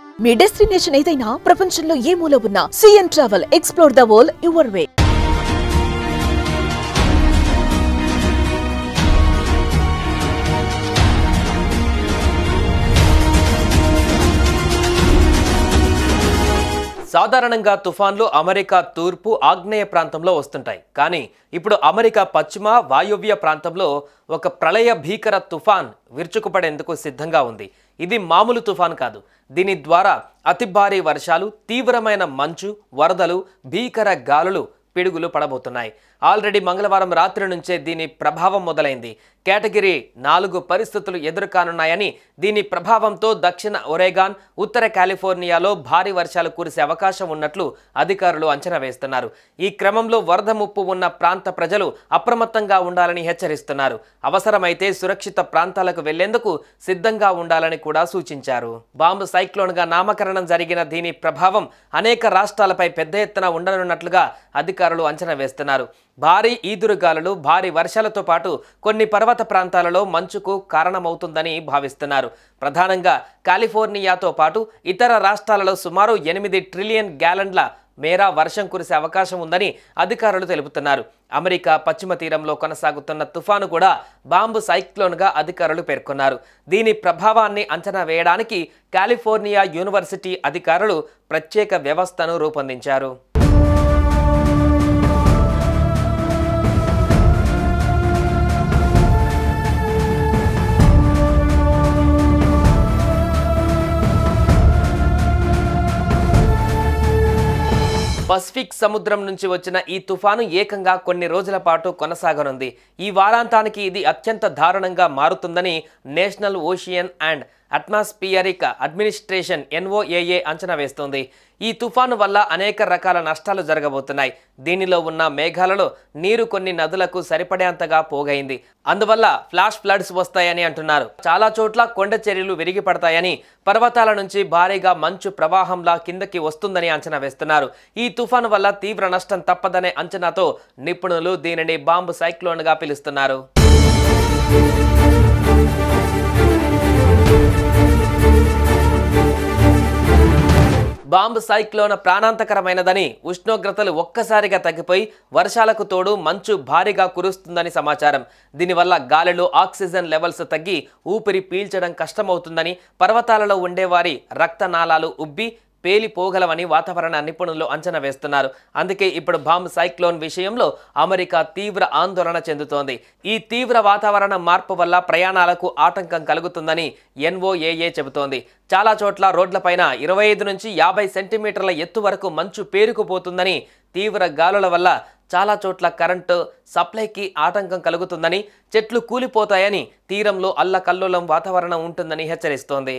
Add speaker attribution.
Speaker 1: మీ destination ఏదైనా ప్రపంచంలో ఏ మూల ఉన్నా CN travel explore the world your way.
Speaker 2: సాధారణంగా తుఫాన్లు అమెరికా తూర్పు ఆగ్నేయ ప్రాంతంలో వస్తుంటాయి. కానీ ఇప్పుడు అమెరికా పశ్చిమ వాయువ్య ప్రాంతంలో ఒక ప్రళయ భీకర తుఫాన్ విరుచుకుపడేందుకు సిద్ధంగా ఉంది. ఇది మామూలు తుఫాన్ కాదు. దీని ద్వారా అతి భారీ వర్షాలు, తీవ్రమైన మంచు, వరదలు, భీకర గాలులు, పిడుగులు పడబోతున్నాయి. ఆల్రెడీ మంగళవారం రాత్రి నుంచే దీని ప్రభావం మొదలైంది. కేటగిరీ 4 పరిస్థితులు ఎదురుకానున్నాయని, దీని ప్రభావంతో దక్షిణ ఒరెగాన్, ఉత్తర కాలిఫోర్నియాలో భారీ వర్షాలు కురిసే అవకాశం ఉన్నట్లు అధికారులు అంచనా వేస్తున్నారు. ఈ క్రమంలో వరద ముప్పు ఉన్న ప్రాంత ప్రజలు అప్రమత్తంగా ఉండాలని హెచ్చరిస్తున్నారు. అవసరమైతే సురక్షిత ప్రాంతాలకు వెళ్లేందుకు సిద్ధంగా ఉండాలని కూడా సూచించారు. బాంబు సైక్లోన్గా నామకరణం జరిగిన దీని ప్రభావం అనేక రాష్ట్రాలపై పెద్ద ఎత్తున ఉండనున్నట్లుగా అధికారులు అంచనా వేస్తున్నారు. భారీ ఈదురుగాలులు, భారీ వర్షాలతో పాటు కొన్ని పర్వత ప్రాంతాలలో మంచుకు కారణమవుతుందని భావిస్తున్నారు. ప్రధానంగా కాలిఫోర్నియాతో పాటు ఇతర రాష్ట్రాలలో సుమారు 8 ట్రిలియన్ గ్యాలన్ల మేర వర్షం కురిసే అవకాశం ఉందని అధికారులు తెలుపుతున్నారు. అమెరికా పశ్చిమ తీరంలో కొనసాగుతున్న తుఫాను కూడా బాంబు సైక్లోన్గా అధికారులు పేర్కొన్నారు. దీని ప్రభావాన్ని అంచనా వేయడానికి కాలిఫోర్నియా యూనివర్సిటీ అధికారులు ప్రత్యేక వ్యవస్థను రూపొందించారు. పసిఫిక్ సముద్రం నుంచి వచ్చిన ఈ తుఫాను ఏకంగా కొన్ని రోజుల పాటు కొనసాగనుంది. ఈ వారాంతానికి ఇది అత్యంత దారుణంగా మారుతుందని national ocean and atmospheric administration NOAA అంచనా వేస్తోంది. ఈ తుఫాను వల్ల అనేక రకాల నష్టాలు జరగబోతున్నాయి. దీనిలో ఉన్న మేఘాలలో నీరు కొన్ని నదులకు సరిపడేంతగా పోగైంది. అందువల్ల ఫ్లాష్ ఫ్లడ్స్ వస్తాయని అంటున్నారు. చాలా చోట్ల కొండ చర్యలు విరిగి పడతాయని, పర్వతాల నుంచి భారీగా మంచు ప్రవాహంలా కిందకి వస్తుందని అంచనా వేస్తున్నారు. ఈ తుఫాను వల్ల తీవ్ర నష్టం తప్పదనే అంచనాతో నిపుణులు దీనిని బాంబు సైక్లోన్గా పిలుస్తున్నారు. బాంబు సైక్లోన్ ప్రాణాంతకరమైనదని, ఉష్ణోగ్రతలు ఒక్కసారిగా తగ్గిపోయి వర్షాలకు తోడు మంచు భారీగా కురుస్తుందని సమాచారం. దీనివల్ల గాలిలో ఆక్సిజన్ లెవెల్స్ తగ్గి ఊపిరి పీల్చడం కష్టమవుతుందని, పర్వతాలలో ఉండేవారి రక్తనాళాలు ఉబ్బి పేలిపోగలవని వాతావరణ నిపుణులు అంచనా వేస్తున్నారు. అందుకే ఇప్పుడు బాంబు సైక్లోన్ విషయంలో అమెరికా తీవ్ర ఆందోళన చెందుతోంది. ఈ తీవ్ర వాతావరణ మార్పు వల్ల ప్రయాణాలకు ఆటంకం కలుగుతుందని NOAA చెబుతోంది. చాలా చోట్ల రోడ్లపైన 25 నుంచి 50 సెంటీమీటర్ల ఎత్తు వరకు మంచు పేరుకుపోతుందని, తీవ్ర గాలుల వల్ల చాలా చోట్ల కరెంటు సప్లైకి ఆటంకం కలుగుతుందని, చెట్లు కూలిపోతాయని, తీరంలో అల్లకల్లోలం వాతావరణం ఉంటుందని హెచ్చరిస్తోంది.